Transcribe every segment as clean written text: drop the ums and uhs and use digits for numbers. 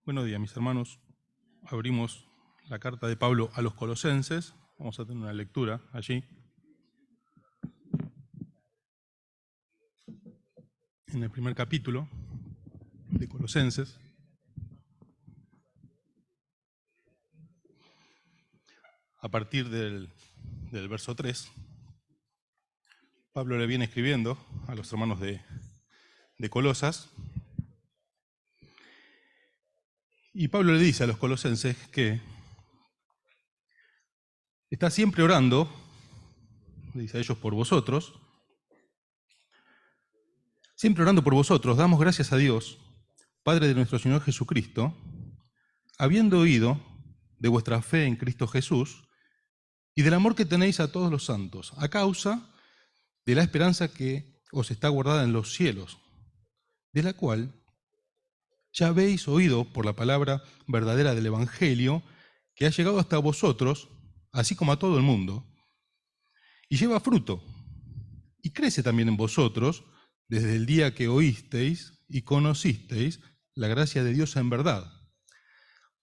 Buenos días, mis hermanos. Abrimos la carta de Pablo a los Colosenses. Vamos a tener una lectura allí. En el primer capítulo de Colosenses. A partir del verso 3, Pablo le viene escribiendo a los hermanos de Colosas. Y Pablo le dice a los colosenses que está siempre orando, le dice a ellos, por vosotros. Siempre orando por vosotros, damos gracias a Dios, Padre de nuestro Señor Jesucristo, habiendo oído de vuestra fe en Cristo Jesús y del amor que tenéis a todos los santos, a causa de la esperanza que os está guardada en los cielos, de la cual ya habéis oído por la palabra verdadera del Evangelio, que ha llegado hasta vosotros, así como a todo el mundo, y lleva fruto, y crece también en vosotros, desde el día que oísteis y conocisteis la gracia de Dios en verdad.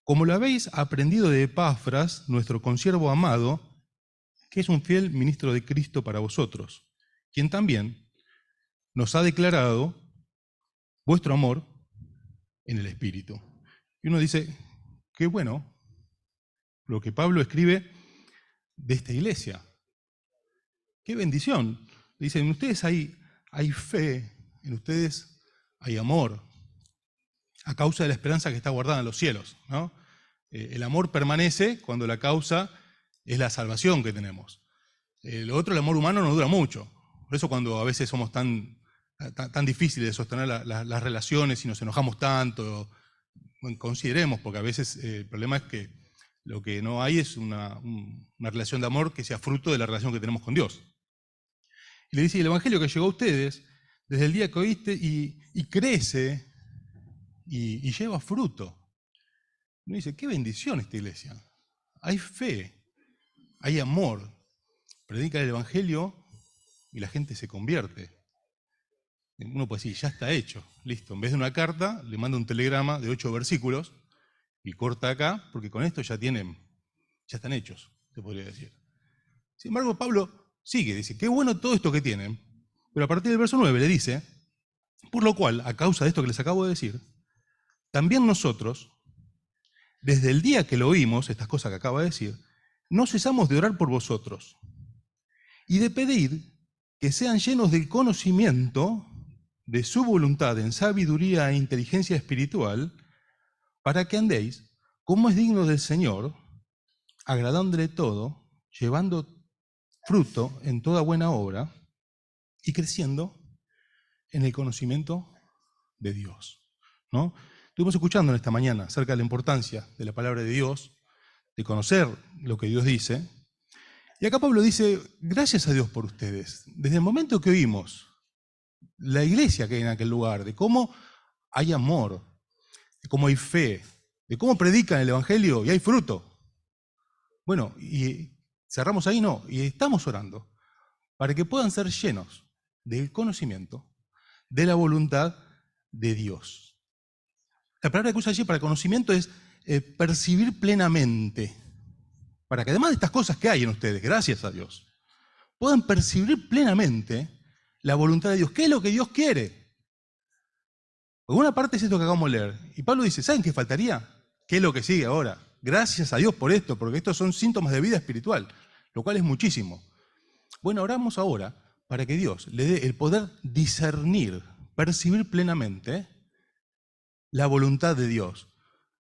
Como lo habéis aprendido de Epafras, nuestro consiervo amado, que es un fiel ministro de Cristo para vosotros, quien también nos ha declarado vuestro amor en el Espíritu. Y uno dice, qué bueno lo que Pablo escribe de esta iglesia. Qué bendición. Dice, en ustedes hay fe, en ustedes hay amor, a causa de la esperanza que está guardada en los cielos, ¿no? El amor permanece cuando la causa es la salvación que tenemos. Lo otro, el amor humano, no dura mucho. Por eso cuando a veces somos tan difíciles de sostener las relaciones y nos enojamos tanto, bueno, consideremos, porque a veces el problema es que lo que no hay es una relación de amor que sea fruto de la relación que tenemos con Dios. Y le dice, el Evangelio que llegó a ustedes, desde el día que oíste, y crece y lleva fruto. Uno dice, qué bendición esta iglesia. Hay fe, hay amor. Predica el Evangelio y la gente se convierte. Uno puede decir, ya está hecho, listo. En vez de una carta, le manda un telegrama de 8 versículos y corta acá, porque con esto ya están hechos, se podría decir. Sin embargo, Pablo sigue, dice, qué bueno todo esto que tienen, pero a partir del verso 9 le dice, por lo cual, a causa de esto que les acabo de decir, también nosotros, desde el día que lo oímos, estas cosas que acaba de decir, no cesamos de orar por vosotros y de pedir que sean llenos del conocimiento de su voluntad en sabiduría e inteligencia espiritual, para que andéis como es digno del Señor, agradándole todo, llevando fruto en toda buena obra y creciendo en el conocimiento de Dios, ¿no? Estuvimos escuchando en esta mañana acerca de la importancia de la palabra de Dios, de conocer lo que Dios dice. Y acá Pablo dice, gracias a Dios por ustedes. Desde el momento que oímos la iglesia que hay en aquel lugar, de cómo hay amor, de cómo hay fe, de cómo predican el Evangelio y hay fruto. Bueno, y cerramos ahí, no, y estamos orando para que puedan ser llenos del conocimiento, de la voluntad de Dios. La palabra que usa allí para conocimiento es percibir plenamente, para que además de estas cosas que hay en ustedes, gracias a Dios, puedan percibir plenamente la voluntad de Dios. ¿Qué es lo que Dios quiere? Por una parte es esto que acabamos de leer. Y Pablo dice, ¿saben qué faltaría? ¿Qué es lo que sigue ahora? Gracias a Dios por esto, porque estos son síntomas de vida espiritual, lo cual es muchísimo. Bueno, oramos ahora para que Dios le dé el poder discernir, percibir plenamente la voluntad de Dios.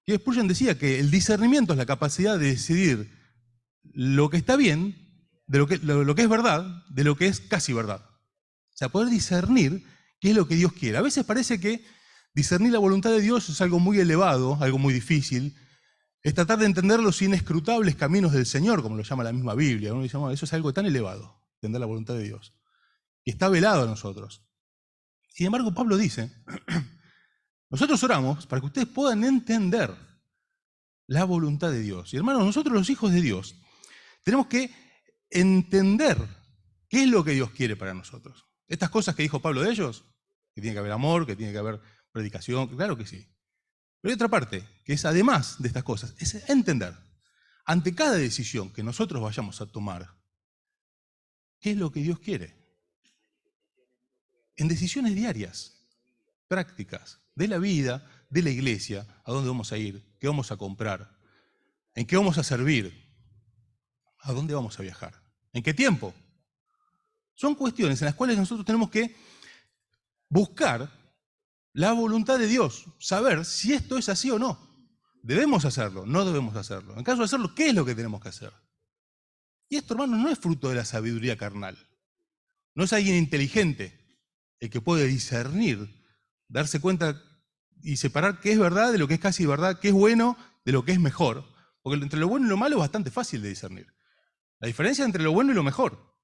Y Spurgeon decía que el discernimiento es la capacidad de decidir lo que está bien, de lo que es verdad, de lo que es casi verdad. O sea, poder discernir qué es lo que Dios quiere. A veces parece que discernir la voluntad de Dios es algo muy elevado, algo muy difícil. Es tratar de entender los inescrutables caminos del Señor, como lo llama la misma Biblia. Uno dice, eso es algo tan elevado, entender la voluntad de Dios. Y está velado a nosotros. Sin embargo, Pablo dice, nosotros oramos para que ustedes puedan entender la voluntad de Dios. Y hermanos, nosotros los hijos de Dios tenemos que entender qué es lo que Dios quiere para nosotros. Estas cosas que dijo Pablo de ellos, que tiene que haber amor, que tiene que haber predicación, claro que sí. Pero hay otra parte, que es además de estas cosas, es entender, ante cada decisión que nosotros vayamos a tomar, ¿qué es lo que Dios quiere? En decisiones diarias, prácticas, de la vida, de la iglesia, a dónde vamos a ir, qué vamos a comprar, en qué vamos a servir, a dónde vamos a viajar, en qué tiempo. Son cuestiones en las cuales nosotros tenemos que buscar la voluntad de Dios, saber si esto es así o no. ¿Debemos hacerlo? No debemos hacerlo. En caso de hacerlo, ¿qué es lo que tenemos que hacer? Y esto, hermanos, no es fruto de la sabiduría carnal. No es alguien inteligente el que puede discernir, darse cuenta y separar qué es verdad de lo que es casi verdad, qué es bueno de lo que es mejor. Porque entre lo bueno y lo malo es bastante fácil de discernir. La diferencia entre lo bueno y lo mejor.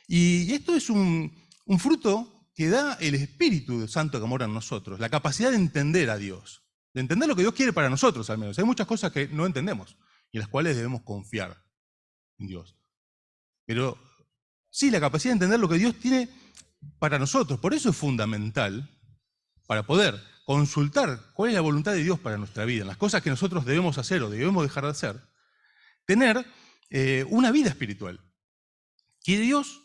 Y esto es un fruto que da el Espíritu Santo que mora en nosotros, la capacidad de entender a Dios, de entender lo que Dios quiere para nosotros al menos. Hay muchas cosas que no entendemos y en las cuales debemos confiar en Dios. Pero sí, la capacidad de entender lo que Dios tiene para nosotros. Por eso es fundamental, para poder consultar cuál es la voluntad de Dios para nuestra vida, en las cosas que nosotros debemos hacer o debemos dejar de hacer, tener una vida espiritual. Que Dios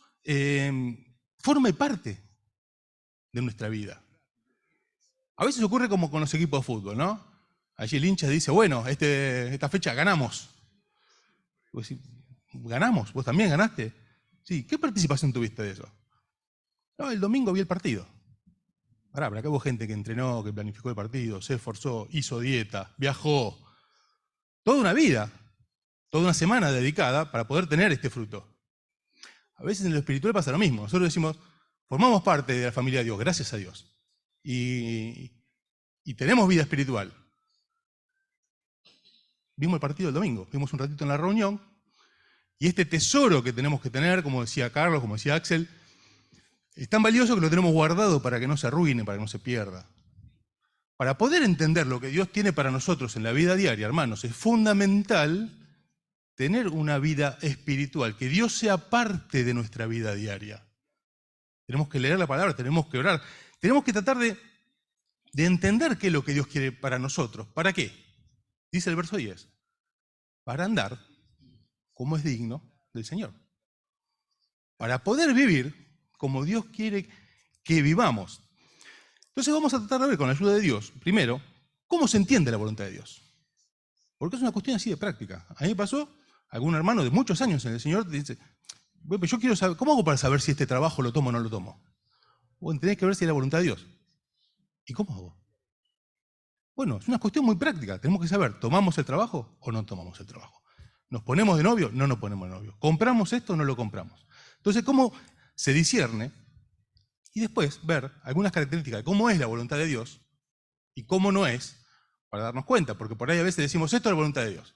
forme parte de nuestra vida. A veces ocurre como con los equipos de fútbol, ¿no? Allí el hincha dice, bueno, esta fecha ganamos. Vos decís, ¿ganamos? ¿Vos también ganaste? Sí, ¿qué participación tuviste de eso? No, el domingo vi el partido. Pero acá hubo gente que entrenó, que planificó el partido, se esforzó, hizo dieta, viajó. Toda una vida, toda una semana dedicada para poder tener este fruto. A veces en lo espiritual pasa lo mismo. Nosotros decimos, formamos parte de la familia de Dios, gracias a Dios. Y tenemos vida espiritual. Vimos el partido el domingo, vimos un ratito en la reunión, y este tesoro que tenemos que tener, como decía Carlos, como decía Axel, es tan valioso que lo tenemos guardado para que no se arruine, para que no se pierda. Para poder entender lo que Dios tiene para nosotros en la vida diaria, hermanos, es fundamental tener una vida espiritual, que Dios sea parte de nuestra vida diaria. Tenemos que leer la palabra, tenemos que orar, tenemos que tratar de entender qué es lo que Dios quiere para nosotros. ¿Para qué? Dice el verso 10, para andar como es digno del Señor. Para poder vivir como Dios quiere que vivamos. Entonces vamos a tratar de ver con la ayuda de Dios, primero, cómo se entiende la voluntad de Dios. Porque es una cuestión así de práctica. A mí me pasó, algún hermano de muchos años en el Señor dice, bueno, yo quiero saber, ¿cómo hago para saber si este trabajo lo tomo o no lo tomo? Bueno, tenés que ver si es la voluntad de Dios. ¿Y cómo hago? Bueno, es una cuestión muy práctica. Tenemos que saber, ¿tomamos el trabajo o no tomamos el trabajo? ¿Nos ponemos de novio? No nos ponemos de novio. ¿Compramos esto o no lo compramos? Entonces, ¿cómo se discierne? Y después ver algunas características de cómo es la voluntad de Dios y cómo no es, para darnos cuenta, porque por ahí a veces decimos, esto es la voluntad de Dios.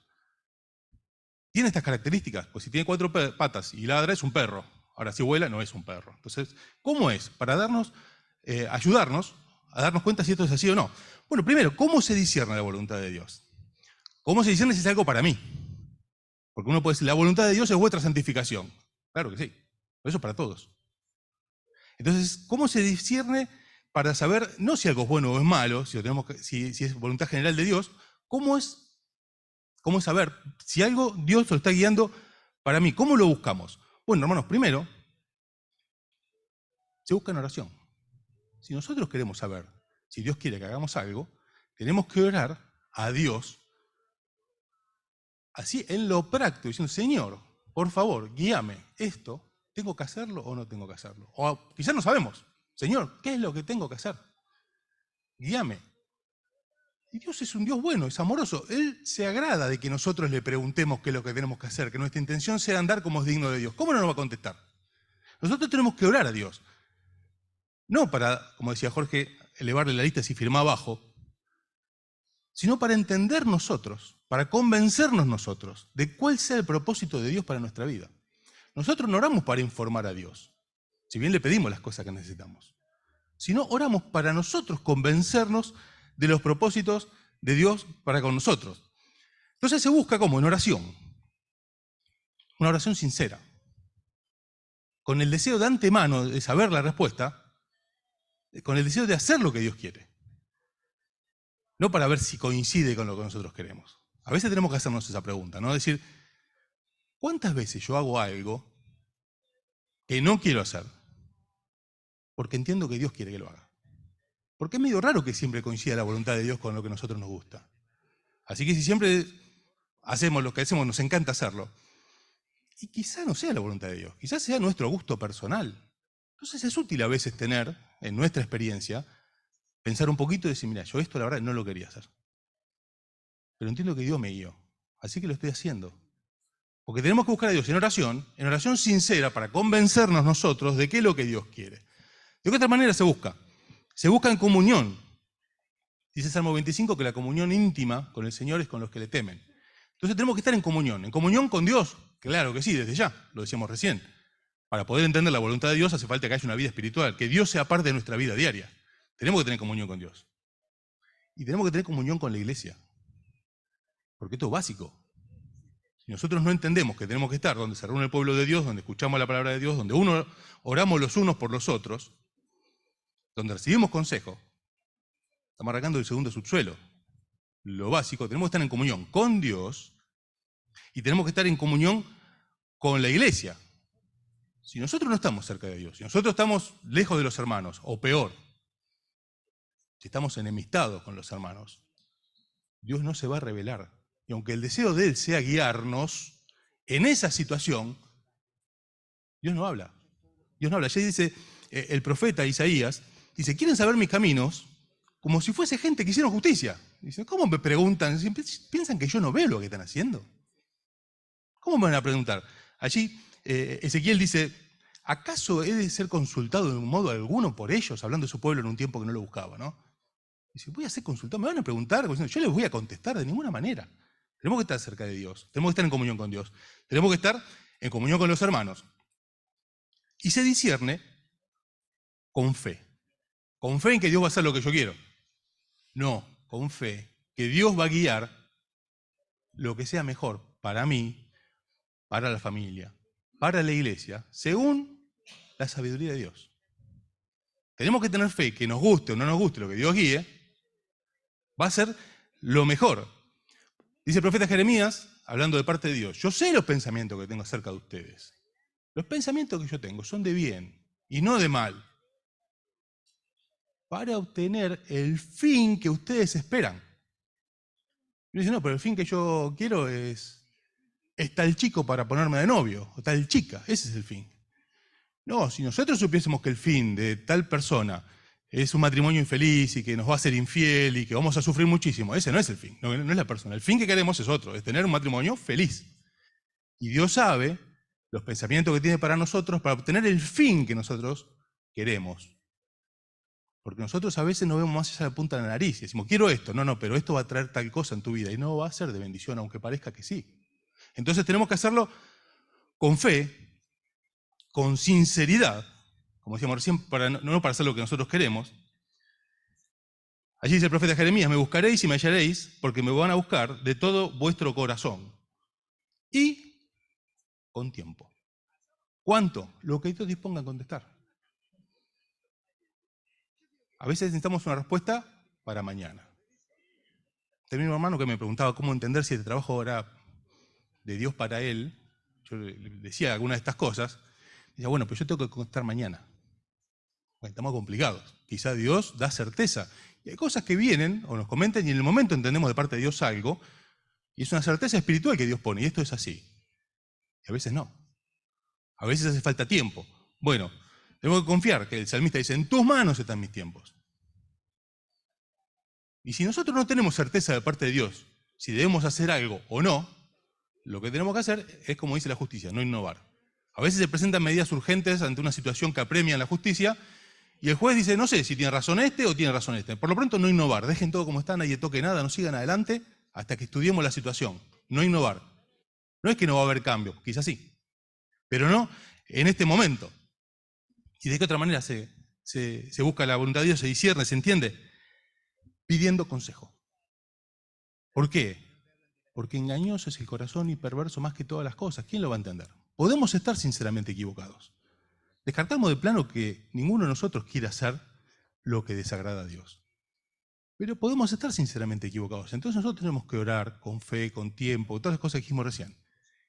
¿Tiene estas características? Pues si tiene 4 patas y ladra es un perro. Ahora, si vuela, no es un perro. Entonces, ¿cómo es? Para ayudarnos a darnos cuenta si esto es así o no. Bueno, primero, ¿cómo se discierne la voluntad de Dios? ¿Cómo se discierne si es algo para mí? Porque uno puede decir, la voluntad de Dios es vuestra santificación. Claro que sí, pero eso es para todos. Entonces, ¿cómo se discierne para saber, no si algo es bueno o es malo, si es voluntad general de Dios, cómo es saber si algo Dios lo está guiando para mí? ¿Cómo lo buscamos? Bueno, hermanos, primero, se busca en oración. Si nosotros queremos saber si Dios quiere que hagamos algo, tenemos que orar a Dios, así en lo práctico, diciendo, Señor, por favor, guíame, esto, ¿tengo que hacerlo o no tengo que hacerlo? O quizás no sabemos, Señor, ¿qué es lo que tengo que hacer? Guíame. Y Dios es un Dios bueno, es amoroso. Él se agrada de que nosotros le preguntemos qué es lo que tenemos que hacer, que nuestra intención sea andar como es digno de Dios. ¿Cómo no nos va a contestar? Nosotros tenemos que orar a Dios. No para, como decía Jorge, elevarle la lista si firma abajo, sino para entender nosotros, para convencernos nosotros de cuál sea el propósito de Dios para nuestra vida. Nosotros no oramos para informar a Dios, si bien le pedimos las cosas que necesitamos, sino oramos para nosotros convencernos de los propósitos de Dios para con nosotros. Entonces se busca como en oración, una oración sincera, con el deseo de antemano de saber la respuesta, con el deseo de hacer lo que Dios quiere. no para ver si coincide con lo que nosotros queremos. A veces tenemos que hacernos esa pregunta, ¿no? Decir, ¿cuántas veces yo hago algo que no quiero hacer porque entiendo que Dios quiere que lo haga? Porque es medio raro que siempre coincida la voluntad de Dios con lo que a nosotros nos gusta. Así que si siempre hacemos lo que hacemos, nos encanta hacerlo, y quizá no sea la voluntad de Dios, quizás sea nuestro gusto personal. Entonces es útil a veces tener, en nuestra experiencia, pensar un poquito y decir, mira, yo esto la verdad no lo quería hacer. Pero entiendo que Dios me guió, así que lo estoy haciendo. Porque tenemos que buscar a Dios en oración sincera para convencernos nosotros de qué es lo que Dios quiere. ¿De qué otra manera se busca? Se busca en comunión. Dice Salmo 25 que la comunión íntima con el Señor es con los que le temen. Entonces tenemos que estar en comunión con Dios. Claro que sí, desde ya, lo decíamos recién. Para poder entender la voluntad de Dios hace falta que haya una vida espiritual, que Dios sea parte de nuestra vida diaria. Tenemos que tener comunión con Dios. Y tenemos que tener comunión con la iglesia. Porque esto es básico. Si nosotros no entendemos que tenemos que estar donde se reúne el pueblo de Dios, donde escuchamos la palabra de Dios, donde oramos los unos por los otros, donde recibimos consejo, estamos arrancando el segundo subsuelo. Lo básico, tenemos que estar en comunión con Dios y tenemos que estar en comunión con la iglesia. Si nosotros no estamos cerca de Dios, si nosotros estamos lejos de los hermanos, o peor, si estamos enemistados con los hermanos, Dios no se va a revelar. Y aunque el deseo de Él sea guiarnos, en esa situación, Dios no habla. Dios no habla. Ya dice el profeta Isaías, dice, quieren saber mis caminos como si fuese gente que hicieron justicia. Dice, ¿cómo me preguntan? ¿Piensan que yo no veo lo que están haciendo? ¿Cómo me van a preguntar? Allí Ezequiel dice, ¿acaso he de ser consultado de un modo alguno por ellos, hablando de su pueblo en un tiempo que no lo buscaba, ¿no? Dice, voy a ser consultado, me van a preguntar, yo les voy a contestar de ninguna manera. Tenemos que estar cerca de Dios, tenemos que estar en comunión con Dios, tenemos que estar en comunión con los hermanos. Y se discierne con fe. Con fe en que Dios va a hacer lo que yo quiero. No, con fe que Dios va a guiar lo que sea mejor para mí, para la familia, para la iglesia, según la sabiduría de Dios. Tenemos que tener fe que nos guste o no nos guste lo que Dios guíe, va a ser lo mejor. Dice el profeta Jeremías, hablando de parte de Dios, yo sé los pensamientos que tengo acerca de ustedes. Los pensamientos que yo tengo son de bien y no de mal, para obtener el fin que ustedes esperan. Y dice, no, pero el fin que yo quiero es tal chico para ponerme de novio, o tal chica, ese es el fin. No, si nosotros supiésemos que el fin de tal persona es un matrimonio infeliz y que nos va a ser infiel y que vamos a sufrir muchísimo, ese no es el fin, no es la persona. El fin que queremos es otro, es tener un matrimonio feliz. Y Dios sabe los pensamientos que tiene para nosotros para obtener el fin que nosotros queremos. Porque nosotros a veces nos vemos más allá de la punta de la nariz y decimos, quiero esto, no, pero esto va a traer tal cosa en tu vida y no va a ser de bendición, aunque parezca que sí. Entonces tenemos que hacerlo con fe, con sinceridad, como decíamos recién, no para hacer lo que nosotros queremos. Allí dice el profeta Jeremías, me buscaréis y me hallaréis, porque me van a buscar de todo vuestro corazón. Y con tiempo. ¿Cuánto? Lo que Dios disponga a contestar. A veces necesitamos una respuesta para mañana. Tenía un hermano que me preguntaba cómo entender si este trabajo era de Dios para él. Yo le decía algunas de estas cosas. Decía, bueno, pero yo tengo que contestar mañana. Bueno, estamos complicados. Quizá Dios da certeza. Y hay cosas que vienen o nos comentan y en el momento entendemos de parte de Dios algo. Y es una certeza espiritual que Dios pone. Y esto es así. Y a veces no. A veces hace falta tiempo. Bueno, tenemos que confiar que el salmista dice, en tus manos están mis tiempos. Y si nosotros no tenemos certeza de parte de Dios, si debemos hacer algo o no, lo que tenemos que hacer es, como dice la justicia, no innovar. A veces se presentan medidas urgentes ante una situación que apremia en la justicia y el juez dice, no sé si tiene razón este o tiene razón este. Por lo pronto no innovar, dejen todo como está, nadie toque nada, no sigan adelante hasta que estudiemos la situación. No innovar. No es que no va a haber cambio, quizás sí, pero no en este momento. ¿Y de qué otra manera se busca la voluntad de Dios, se discierne, se entiende? Pidiendo consejo. ¿Por qué? Porque engañoso es el corazón y perverso más que todas las cosas. ¿Quién lo va a entender? Podemos estar sinceramente equivocados. Descartamos de plano que ninguno de nosotros quiera hacer lo que desagrada a Dios. Pero podemos estar sinceramente equivocados. Entonces nosotros tenemos que orar con fe, con tiempo, todas las cosas que dijimos recién.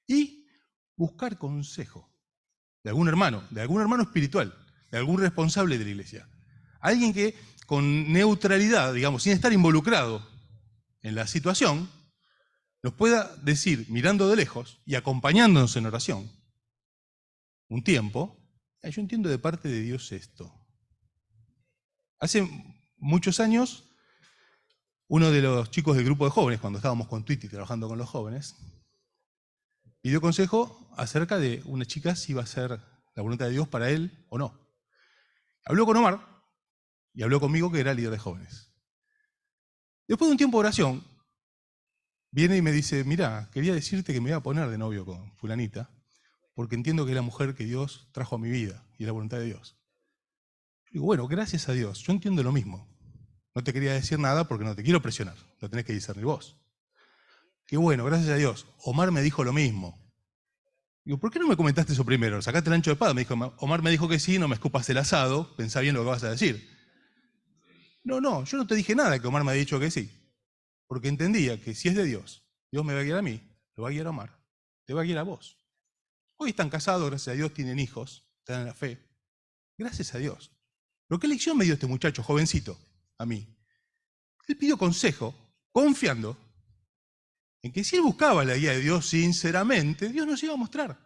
Y buscar consejo de algún hermano espiritual, de algún responsable de la iglesia. Alguien que con neutralidad, digamos, sin estar involucrado en la situación, nos pueda decir, mirando de lejos y acompañándonos en oración, un tiempo, yo entiendo de parte de Dios esto. Hace muchos años, uno de los chicos del grupo de jóvenes, cuando estábamos con Twitty trabajando con los jóvenes, pidió consejo acerca de una chica si iba a ser la voluntad de Dios para él o no. Habló con Omar y habló conmigo, que era líder de jóvenes. Después de un tiempo de oración, viene y me dice, mira, quería decirte que me iba a poner de novio con fulanita, porque entiendo que es la mujer que Dios trajo a mi vida y es la voluntad de Dios. Yo digo, bueno, gracias a Dios, yo entiendo lo mismo. No te quería decir nada porque no te quiero presionar, lo tenés que discernir vos. Qué bueno, gracias a Dios. Omar me dijo lo mismo. Digo, ¿por qué no me comentaste eso primero? Sacaste el ancho de espada. Me dijo, Omar me dijo que sí, no me escupas el asado, pensá bien lo que vas a decir. No, yo no te dije nada que Omar me ha dicho que sí. Porque entendía que si es de Dios, Dios me va a guiar a mí, lo va a guiar a Omar, te va a guiar a vos. Hoy están casados, gracias a Dios, tienen hijos, están en la fe. Gracias a Dios. Pero ¿qué lección me dio este muchacho, jovencito, a mí? Él pidió consejo, confiando en que si él buscaba la guía de Dios sinceramente, Dios nos iba a mostrar.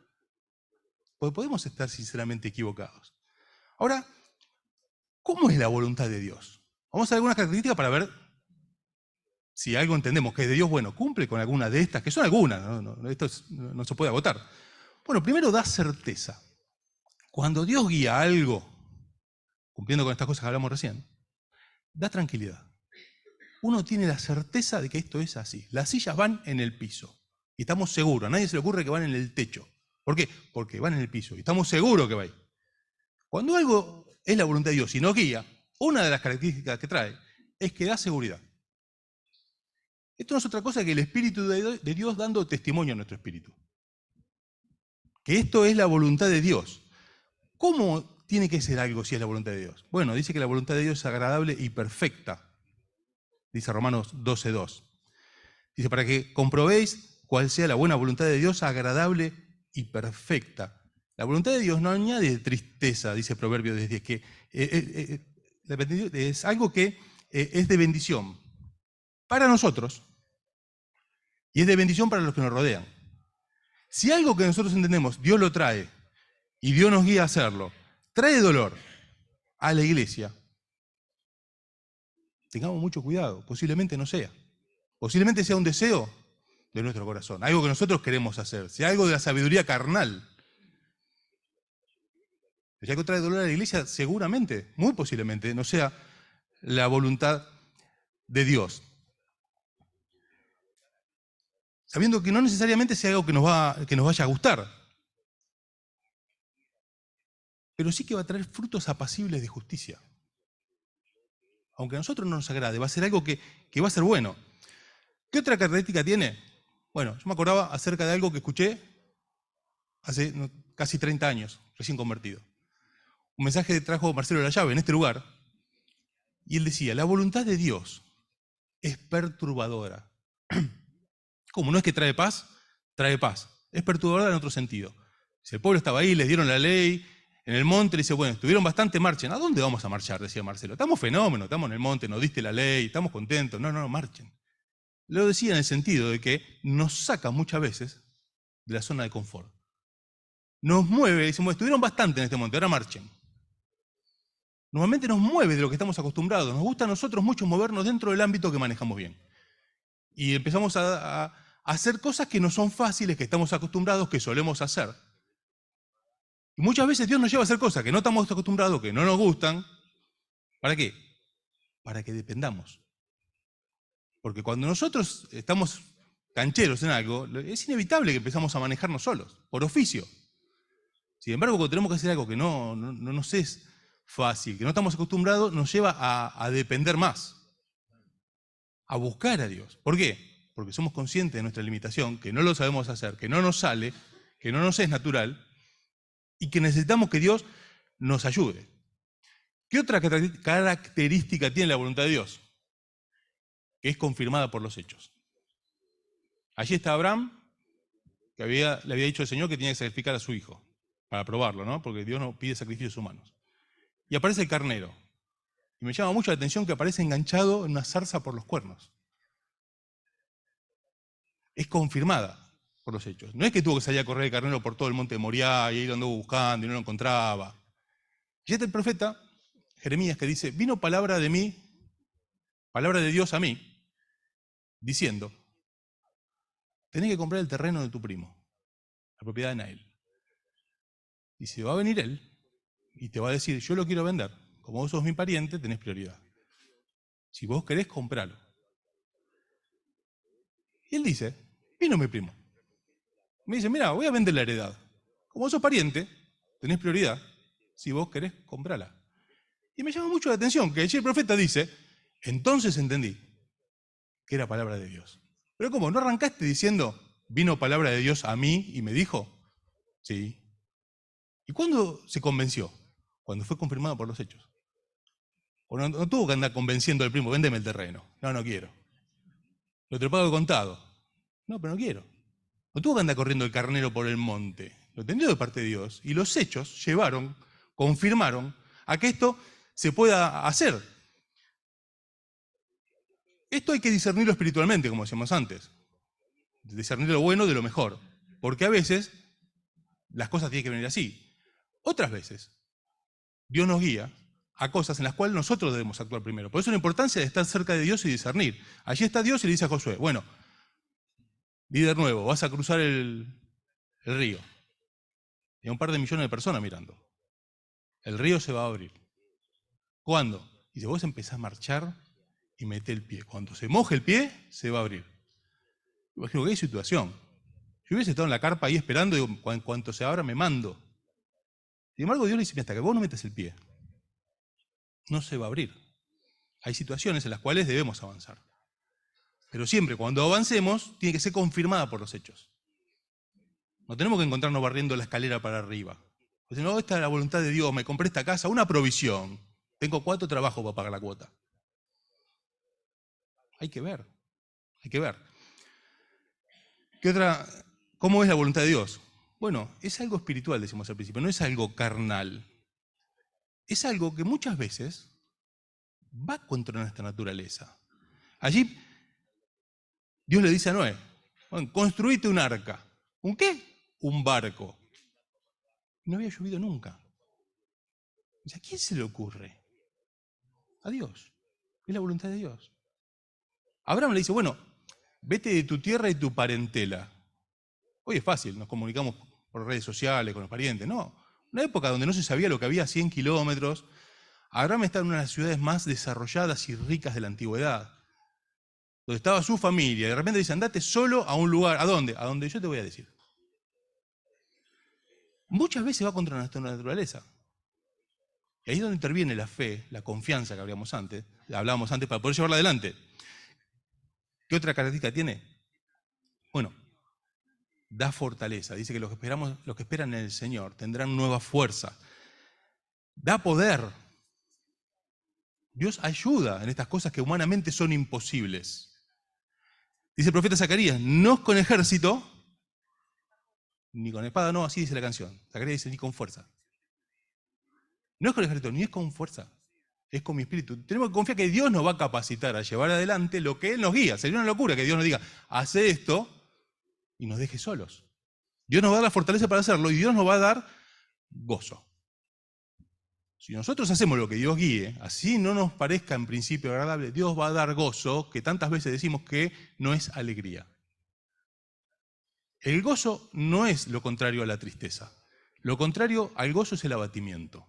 Porque podemos estar sinceramente equivocados. Ahora, ¿cómo es la voluntad de Dios? Vamos a ver algunas características para ver si algo entendemos que es de Dios. Bueno, cumple con alguna de estas, que son algunas, esto no se puede agotar. Bueno, primero da certeza. Cuando Dios guía algo, cumpliendo con estas cosas que hablamos recién, da tranquilidad. Uno tiene la certeza de que esto es así. Las sillas van en el piso. Y estamos seguros. A nadie se le ocurre que van en el techo. ¿Por qué? Porque van en el piso. Y estamos seguros que va ahí. Cuando algo es la voluntad de Dios y nos guía, una de las características que trae es que da seguridad. Esto no es otra cosa que el Espíritu de Dios dando testimonio a nuestro espíritu. Que esto es la voluntad de Dios. ¿Cómo tiene que ser algo si es la voluntad de Dios? Bueno, dice que la voluntad de Dios es agradable y perfecta. Dice Romanos 12:2. Dice, para que comprobéis cuál sea la buena voluntad de Dios, agradable y perfecta. La voluntad de Dios no añade tristeza, dice Proverbios 10, que es algo que es de bendición para nosotros y es de bendición para los que nos rodean. Si algo que nosotros entendemos, Dios lo trae y Dios nos guía a hacerlo, trae dolor a la iglesia, tengamos mucho cuidado, posiblemente no sea. Posiblemente sea un deseo de nuestro corazón, algo que nosotros queremos hacer, sea algo de la sabiduría carnal. Si algo trae dolor a la iglesia, seguramente, muy posiblemente, no sea la voluntad de Dios. Sabiendo que no necesariamente sea algo que nos vaya a gustar, pero sí que va a traer frutos apacibles de justicia. Aunque a nosotros no nos agrade, va a ser algo que va a ser bueno. ¿Qué otra característica tiene? Bueno, yo me acordaba acerca de algo que escuché hace casi 30 años, recién convertido. Un mensaje que trajo Marcelo Lallave en este lugar, y él decía, la voluntad de Dios es perturbadora. ¿Cómo? ¿No es que trae paz? Trae paz. Es perturbadora en otro sentido. Si el pueblo estaba ahí, les dieron la ley, en el monte, dice, bueno, estuvieron bastante, marchen. ¿A dónde vamos a marchar? Decía Marcelo. Estamos fenómenos, estamos en el monte, nos diste la ley, estamos contentos. No, marchen. Lo decía en el sentido de que nos saca muchas veces de la zona de confort. Nos mueve, decimos, estuvieron bastante en este monte, ahora marchen. Normalmente nos mueve de lo que estamos acostumbrados. Nos gusta a nosotros mucho movernos dentro del ámbito que manejamos bien. Y empezamos a hacer cosas que no son fáciles, que estamos acostumbrados, que solemos hacer. Y muchas veces Dios nos lleva a hacer cosas que no estamos acostumbrados, que no nos gustan. ¿Para qué? Para que dependamos. Porque cuando nosotros estamos cancheros en algo, es inevitable que empezamos a manejarnos solos, por oficio. Sin embargo, cuando tenemos que hacer algo que no nos es fácil, que no estamos acostumbrados, nos lleva a depender más, a buscar a Dios. ¿Por qué? Porque somos conscientes de nuestra limitación, que no lo sabemos hacer, que no nos sale, que no nos es natural y que necesitamos que Dios nos ayude. ¿Qué otra característica tiene la voluntad de Dios? que es confirmada por los hechos. Allí está Abraham, que le había dicho al Señor que tenía que sacrificar a su hijo, para probarlo, ¿no? Porque Dios no pide sacrificios humanos. Y aparece el carnero. Y me llama mucho la atención que aparece enganchado en una zarza por los cuernos. Es confirmada por los hechos. No es que tuvo que salir a correr el carnero por todo el monte de Moriah y ahí lo anduvo buscando y no lo encontraba. Y este el profeta, Jeremías, que dice, vino palabra de mí, palabra de Dios a mí, diciendo, tenés que comprar el terreno de tu primo, la propiedad de Nael. Dice, va a venir él y te va a decir, yo lo quiero vender. Como vos sos mi pariente, tenés prioridad. Si vos querés, compralo. Y él dice, vino mi primo. Me dice, mira, voy a vender la heredad. Como vos sos pariente, tenés prioridad. Si vos querés, comprala. Y me llama mucho la atención que allí el profeta dice, entonces entendí que era palabra de Dios. Pero ¿cómo? ¿No arrancaste diciendo, vino palabra de Dios a mí y me dijo? Sí. ¿Y cuándo se convenció? Cuando fue confirmado por los hechos. O no tuvo que andar convenciendo al primo, véndeme el terreno. No, no quiero. Lo te pago de contado. No, pero no quiero. No tuvo que andar corriendo el carnero por el monte. Lo entendió de parte de Dios. Y los hechos llevaron, confirmaron, a que esto se pueda hacer. Esto hay que discernirlo espiritualmente, como decíamos antes. Discernir lo bueno de lo mejor. Porque a veces las cosas tienen que venir así. Otras veces Dios nos guía a cosas en las cuales nosotros debemos actuar primero. Por eso la importancia de estar cerca de Dios y discernir. Allí está Dios y le dice a Josué, bueno, líder nuevo, vas a cruzar el río. Y hay un par de millones de personas mirando. El río se va a abrir. ¿Cuándo? Y si vos empezás a marchar y metés el pie. Cuando se moje el pie, se va a abrir. Imagino que hay situación. Si hubiese estado en la carpa ahí esperando, digo, en cuanto se abra me mando. Sin embargo, Dios le dice, hasta que vos no metas el pie, no se va a abrir. Hay situaciones en las cuales debemos avanzar. Pero siempre, cuando avancemos, tiene que ser confirmada por los hechos. No tenemos que encontrarnos barriendo la escalera para arriba. Pues no, esta es la voluntad de Dios, me compré esta casa, una provisión. Tengo 4 trabajos para pagar la cuota. Hay que ver, hay que ver. ¿Qué otra? ¿Cómo es la voluntad de Dios? Bueno, es algo espiritual, decimos al principio, no es algo carnal. Es algo que muchas veces va contra nuestra naturaleza. Allí Dios le dice a Noé, bueno, construite un arca. ¿Un qué? Un barco. No había llovido nunca. ¿A quién se le ocurre? A Dios. Es la voluntad de Dios. Abraham le dice, bueno, vete de tu tierra y tu parentela. Hoy es fácil, nos comunicamos por redes sociales con los parientes. No, una época donde no se sabía lo que había a 100 kilómetros. Abraham está en una de las ciudades más desarrolladas y ricas de la antigüedad, donde estaba su familia. Y de repente dice, andate solo a un lugar. ¿A dónde? A donde yo te voy a decir. Muchas veces va contra nuestra naturaleza. Y ahí es donde interviene la fe, la confianza que hablábamos antes para poder llevarla adelante. ¿Qué otra característica tiene? Bueno, da fortaleza. Dice que los que esperan en el Señor tendrán nueva fuerza. Da poder. Dios ayuda en estas cosas que humanamente son imposibles. Dice el profeta Zacarías, no es con ejército, ni con espada, no, así dice la canción. Zacarías dice, ni con fuerza. No es con ejército, ni es con fuerza. Es con mi espíritu. Tenemos que confiar que Dios nos va a capacitar a llevar adelante lo que Él nos guía. Sería una locura que Dios nos diga, hace esto y nos deje solos. Dios nos va a dar la fortaleza para hacerlo y Dios nos va a dar gozo. Si nosotros hacemos lo que Dios guíe, así no nos parezca en principio agradable, Dios va a dar gozo, que tantas veces decimos que no es alegría. El gozo no es lo contrario a la tristeza. Lo contrario al gozo es el abatimiento.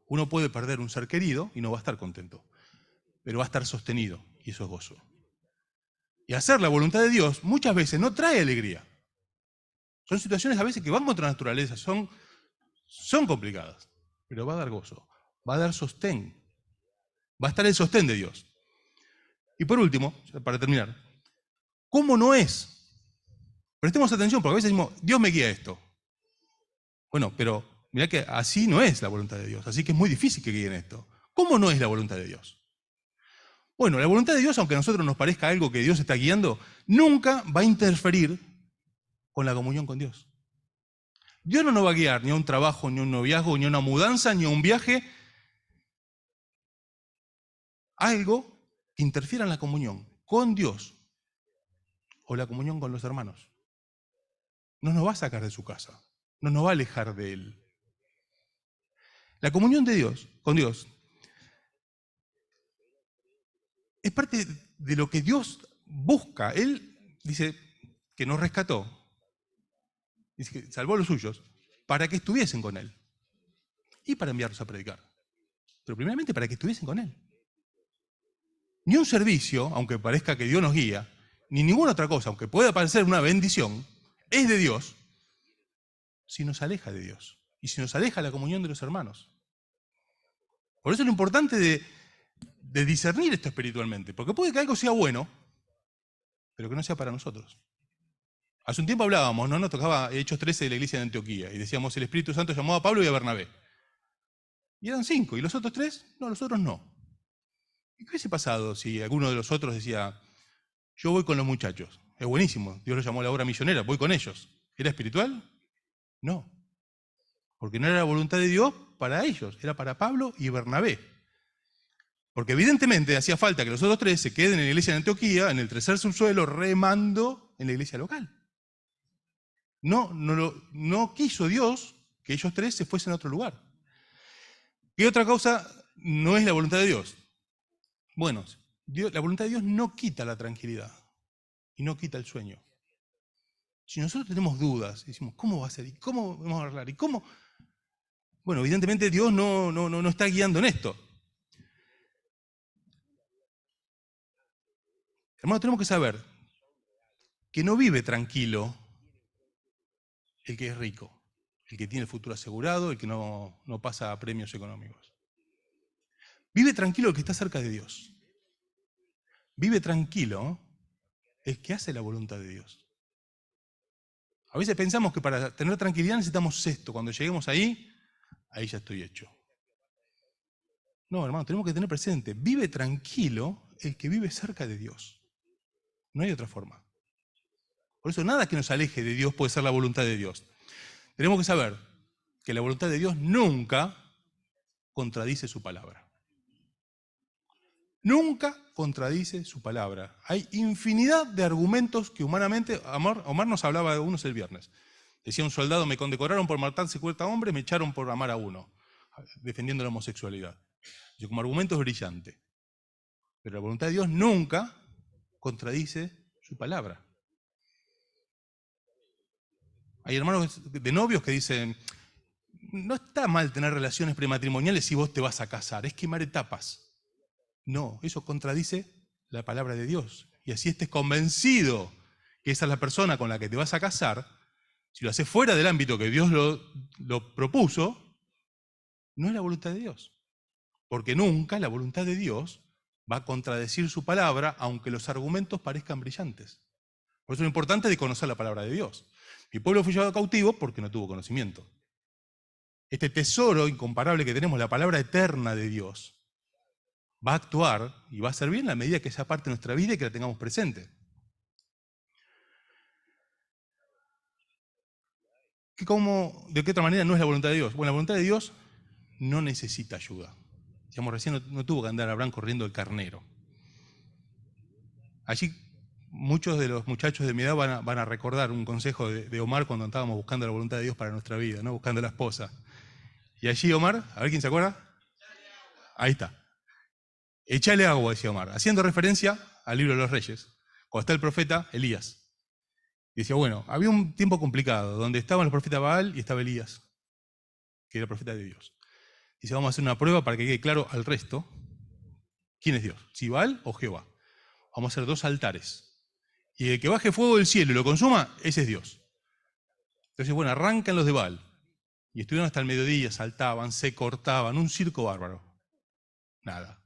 Uno puede perder un ser querido y no va a estar contento, pero va a estar sostenido, y eso es gozo. Y hacer la voluntad de Dios muchas veces no trae alegría. Son situaciones a veces que van contra la naturaleza, son complicadas, pero va a dar gozo, va a dar sostén, va a estar el sostén de Dios. Y por último, para terminar, ¿cómo no es? Prestemos atención, porque a veces decimos, Dios me guía a esto. Bueno, pero mirá que así no es la voluntad de Dios, así que es muy difícil que guíen esto. ¿Cómo no es la voluntad de Dios? Bueno, la voluntad de Dios, aunque a nosotros nos parezca algo que Dios está guiando, nunca va a interferir con la comunión con Dios. Dios no nos va a guiar ni a un trabajo, ni a un noviazgo, ni a una mudanza, ni a un viaje. Algo que interfiera en la comunión con Dios o la comunión con los hermanos. No nos va a sacar de su casa, no nos va a alejar de Él. La comunión de Dios, con Dios, es parte de lo que Dios busca. Él dice que nos rescató, dice que salvó a los suyos para que estuviesen con Él y para enviarlos a predicar. Pero primeramente para que estuviesen con Él. Ni un servicio, aunque parezca que Dios nos guía, ni ninguna otra cosa, aunque pueda parecer una bendición, es de Dios si nos aleja de Dios y si nos aleja la comunión de los hermanos. Por eso es lo importante de discernir esto espiritualmente, porque puede que algo sea bueno, pero que no sea para nosotros. Hace un tiempo hablábamos, ¿no? Nos tocaba Hechos 13 de la iglesia de Antioquía, y decíamos, el Espíritu Santo llamó a Pablo y a Bernabé. Y eran 5, ¿y los otros 3? No, los otros no. ¿Y qué hubiese pasado si alguno de los otros decía, yo voy con los muchachos? Es buenísimo, Dios los llamó a la obra misionera, voy con ellos. ¿Era espiritual? No. Porque no era la voluntad de Dios para ellos, era para Pablo y Bernabé. Porque evidentemente hacía falta que los otros 3 se queden en la iglesia de Antioquía, en el tercer subsuelo, remando en la iglesia local. No quiso Dios que ellos 3 se fuesen a otro lugar. ¿Qué otra cosa no es la voluntad de Dios? Bueno, la voluntad de Dios no quita la tranquilidad y no quita el sueño. Si nosotros tenemos dudas, decimos, ¿cómo va a ser? ¿Y cómo vamos a arreglar? ¿Y cómo? Bueno, evidentemente Dios no está guiando en esto. Hermanos, tenemos que saber que no vive tranquilo el que es rico, el que tiene el futuro asegurado, el que no pasa a premios económicos. Vive tranquilo el que está cerca de Dios. Vive tranquilo el que hace la voluntad de Dios. A veces pensamos que para tener tranquilidad necesitamos esto. Cuando lleguemos ahí ya estoy hecho. No, hermano, tenemos que tener presente, vive tranquilo el que vive cerca de Dios. No hay otra forma. Por eso nada que nos aleje de Dios puede ser la voluntad de Dios. Tenemos que saber que la voluntad de Dios nunca contradice su palabra. Nunca contradice su palabra. Hay infinidad de argumentos que humanamente, Omar nos hablaba de unos el viernes. Decía un soldado, me condecoraron por matar 50 hombres, me echaron por amar a uno, defendiendo la homosexualidad. Y como argumento es brillante. Pero la voluntad de Dios nunca contradice su palabra. Hay hermanos de novios que dicen, no está mal tener relaciones prematrimoniales si vos te vas a casar, es quemar etapas. No, eso contradice la palabra de Dios. Y así estés convencido que esa es la persona con la que te vas a casar, si lo haces fuera del ámbito que Dios lo propuso, no es la voluntad de Dios. Porque nunca la voluntad de Dios va a contradecir su palabra, aunque los argumentos parezcan brillantes. Por eso es lo importante de conocer la palabra de Dios. Mi pueblo fue llevado cautivo porque no tuvo conocimiento. Este tesoro incomparable que tenemos, la palabra eterna de Dios, va a actuar y va a servir en la medida que sea parte de nuestra vida y que la tengamos presente. ¿De qué otra manera no es la voluntad de Dios? Bueno, la voluntad de Dios no necesita ayuda. Digamos, recién no tuvo que andar Abraham corriendo el carnero. Allí muchos de los muchachos de mi edad van a recordar un consejo de Omar cuando estábamos buscando la voluntad de Dios para nuestra vida, ¿no? Buscando la esposa. Y allí Omar, a ver quién se acuerda. Ahí está. Échale agua, decía Omar, haciendo referencia al libro de los Reyes, cuando está el profeta Elías. Y decía, bueno, había un tiempo complicado, donde estaban los profetas Baal y estaba Elías, que era el profeta de Dios. Dice, vamos a hacer una prueba para que quede claro al resto quién es Dios, si Baal o Jehová. Vamos a hacer 2 altares. Y el que baje fuego del cielo y lo consuma, ese es Dios. Entonces, bueno, arrancan los de Baal. Y estuvieron hasta el mediodía, saltaban, se cortaban, un circo bárbaro. Nada.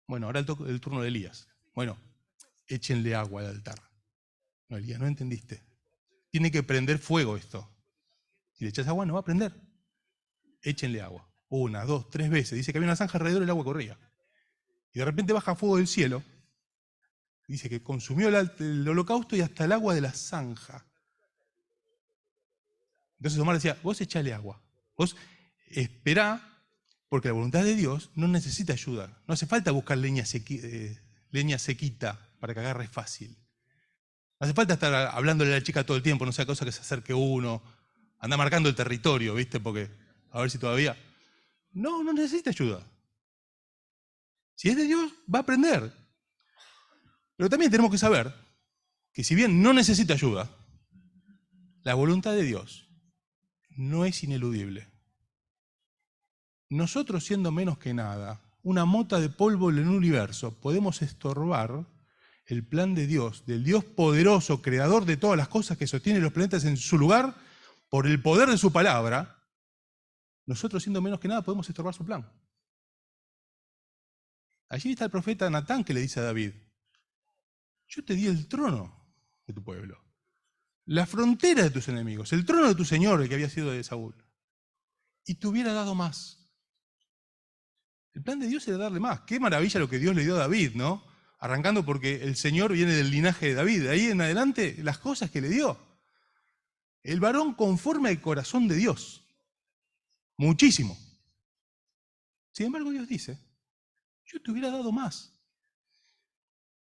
Bueno, ahora el turno de Elías. Bueno, échenle agua al altar. No, Elías, no entendiste. Tiene que prender fuego esto. Si le echas agua, no va a prender. Échenle agua. 1, 2, 3 veces. Dice que había una zanja alrededor y el agua corría. Y de repente baja fuego del cielo. Dice que consumió el holocausto y hasta el agua de la zanja. Entonces Omar decía, vos echale agua. Vos esperá, porque la voluntad de Dios no necesita ayuda. No hace falta buscar leña sequita para que agarre fácil. No hace falta estar hablándole a la chica todo el tiempo, no sea cosa que se acerque uno. Anda marcando el territorio, ¿viste? Porque a ver si todavía... No necesita ayuda. Si es de Dios, va a aprender. Pero también tenemos que saber que si bien no necesita ayuda, la voluntad de Dios no es ineludible. Nosotros, siendo menos que nada, una mota de polvo en el universo, podemos estorbar el plan de Dios, del Dios poderoso, creador de todas las cosas que sostiene los planetas en su lugar, por el poder de su palabra. Nosotros, siendo menos que nada, podemos estorbar su plan. Allí está el profeta Natán que le dice a David, yo te di el trono de tu pueblo, la frontera de tus enemigos, el trono de tu señor, el que había sido de Saúl, y te hubiera dado más. El plan de Dios era darle más. Qué maravilla lo que Dios le dio a David, ¿no? Arrancando porque el Señor viene del linaje de David. De ahí en adelante, las cosas que le dio. El varón conforme al corazón de Dios. Muchísimo. Sin embargo, Dios dice, yo te hubiera dado más.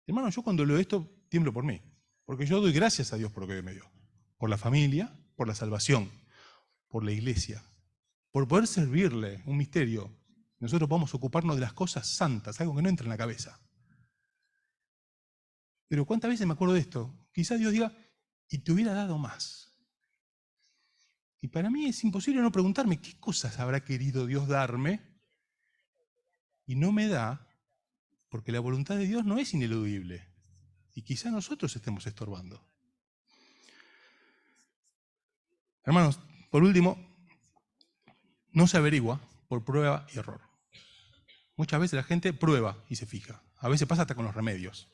Hermano, yo cuando leo esto, tiemblo por mí. Porque yo doy gracias a Dios por lo que me dio. Por la familia, por la salvación, por la iglesia, por poder servirle un misterio. Nosotros podemos ocuparnos de las cosas santas, algo que no entra en la cabeza. Pero ¿cuántas veces me acuerdo de esto? Quizás Dios diga, y te hubiera dado más. Y para mí es imposible no preguntarme, ¿qué cosas habrá querido Dios darme? Y no me da, porque la voluntad de Dios no es ineludible. Y quizás nosotros estemos estorbando. Hermanos, por último, no se averigua por prueba y error. Muchas veces la gente prueba y se fija. A veces pasa hasta con los remedios.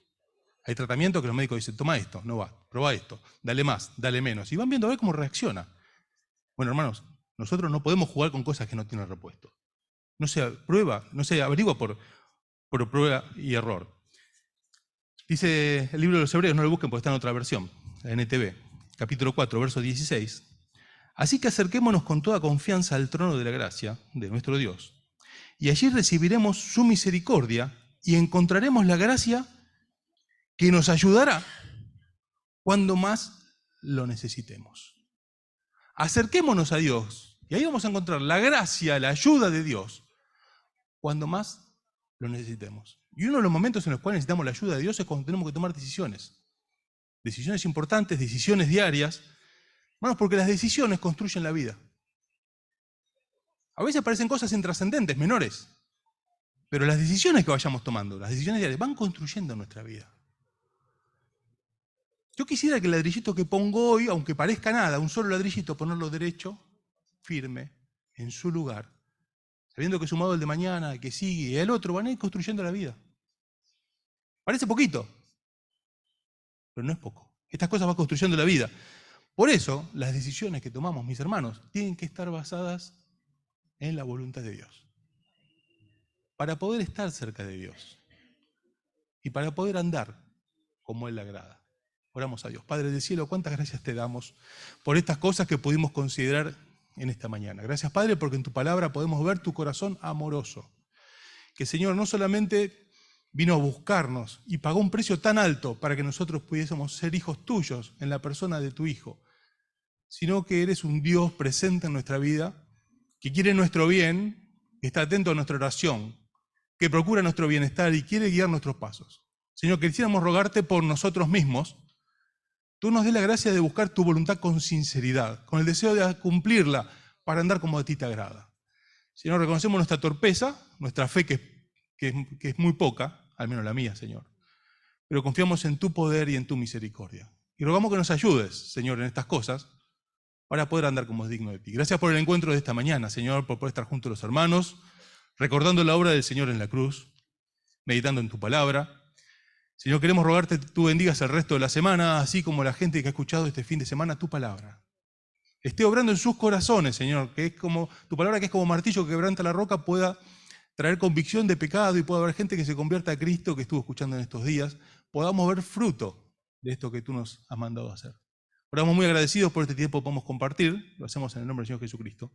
Hay tratamientos que los médicos dicen, toma esto, no va, prueba esto, dale más, dale menos. Y van viendo a ver cómo reacciona. Bueno, hermanos, nosotros no podemos jugar con cosas que no tienen repuesto. No se prueba, no se averigua por prueba y error. Dice el libro de los Hebreos, no lo busquen porque está en otra versión, la NTV, capítulo 4, verso 16. Así que acerquémonos con toda confianza al trono de la gracia de nuestro Dios, y allí recibiremos su misericordia y encontraremos la gracia que nos ayudará cuando más lo necesitemos. Acerquémonos a Dios y ahí vamos a encontrar la gracia, la ayuda de Dios cuando más lo necesitemos. Y uno de los momentos en los cuales necesitamos la ayuda de Dios es cuando tenemos que tomar decisiones. Decisiones importantes, decisiones diarias. Hermanos, porque las decisiones construyen la vida. A veces parecen cosas intrascendentes, menores. Pero las decisiones que vayamos tomando, las decisiones diarias, van construyendo nuestra vida. Yo quisiera que el ladrillito que pongo hoy, aunque parezca nada, un solo ladrillito, ponerlo derecho, firme, en su lugar, sabiendo que sumado el de mañana, el que sigue y el otro, van a ir construyendo la vida. Parece poquito, pero no es poco. Estas cosas van construyendo la vida. Por eso, las decisiones que tomamos, mis hermanos, tienen que estar basadas en la voluntad de Dios. Para poder estar cerca de Dios. Y para poder andar como Él le agrada. Oramos a Dios. Padre del cielo, cuántas gracias te damos por estas cosas que pudimos considerar en esta mañana. Gracias, Padre, porque en tu palabra podemos ver tu corazón amoroso. Que, Señor, no solamente vino a buscarnos y pagó un precio tan alto para que nosotros pudiésemos ser hijos tuyos en la persona de tu Hijo, sino que eres un Dios presente en nuestra vida, que quiere nuestro bien, que está atento a nuestra oración, que procura nuestro bienestar y quiere guiar nuestros pasos. Señor, quisiéramos rogarte por nosotros mismos, tú nos des la gracia de buscar tu voluntad con sinceridad, con el deseo de cumplirla para andar como a ti te agrada. Señor, reconocemos nuestra torpeza, nuestra fe que es muy poca, al menos la mía, Señor. Pero confiamos en tu poder y en tu misericordia. Y rogamos que nos ayudes, Señor, en estas cosas, para poder andar como es digno de ti. Gracias por el encuentro de esta mañana, Señor, por poder estar junto a los hermanos, recordando la obra del Señor en la cruz, meditando en tu palabra. Señor, queremos rogarte que tú bendigas el resto de la semana, así como la gente que ha escuchado este fin de semana tu palabra. Esté obrando en sus corazones, Señor, que es como tu palabra, que es como martillo que quebranta la roca, pueda traer convicción de pecado y pueda haber gente que se convierta a Cristo que estuvo escuchando en estos días, podamos ver fruto de esto que tú nos has mandado a hacer. Oramos muy agradecidos por este tiempo que podemos compartir, lo hacemos en el nombre del Señor Jesucristo.